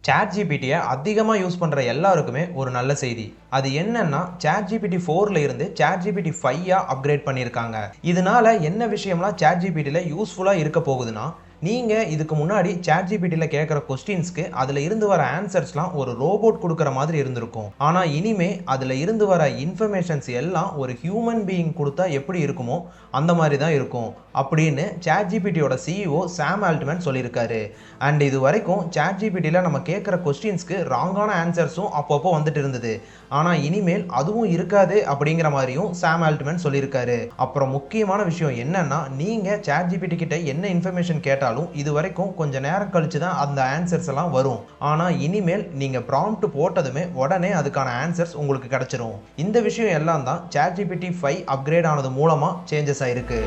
ChatGPT அதிகமா use பண்ற எல்லாருக்குமே ஒரு நல்ல செய்தி. அது என்னன்னா ChatGPT 4ல இருந்து ChatGPT 5 அப்கிரேட் பண்ணியிருக்காங்க. இதனால என்ன விஷயம்லாம் ChatGPTல யூஸ்ஃபுல்லா இருக்க போகுதுன்னா, நீங்க இதுக்கு முன்னாடி ChatGPTல கேட்கிற கொஸ்டின்ஸ்க்கு அதுல இருந்து வர ஆன்சர்ஸ்லாம் ஒரு ரோபோட் குடுக்குற மாதிரி இருந்திருக்கும். ஆனா இனிமே அதுல இருந்து வர இன்ஃபர்மேஷன்ஸ் எல்லாம் ஒரு ஹியூமன் பீயிங் குடுத்தா எப்படி இருக்குமோ அந்த மாதிரி தான் இருக்கும் அப்படின்னு ChatGPTயோட CEO சாம் ஆல்ட்மேன் சொல்லியிருக்காரு. அண்ட் இது வரைக்கும் ChatGPTல நம்ம கேட்குற கொஸ்டின்ஸ்க்கு ராங்கான ஆன்சர்ஸும் அப்பப்போ வந்துட்டு இருந்தது. ஆனா இனிமேல் அதுவும் இருக்காது அப்படிங்கிற மாதிரியும் சாம் ஆல்ட்மேன் சொல்லியிருக்காரு. அப்புறம் முக்கியமான விஷயம் என்னன்னா, நீங்க ChatGPT கிட்ட என்ன இன்ஃபர்மேஷன் கேட்டாலும் இது வரைக்கும் கொஞ்ச நேரம் கழிச்சு தான் அந்த ஆன்சர்ஸ் எல்லாம் வரும். ஆனா இனிமேல் நீங்க ப்ராம்ப்ட் போட்டதுமே உடனே அதுக்கான ஆன்சர்ஸ் உங்களுக்கு கிடைச்சிரும். இந்த விஷயம் எல்லாம் தான் ChatGPT 5 அப்கிரேட் ஆனது மூலமா சேஞ்சஸ் ஆயிருக்கு.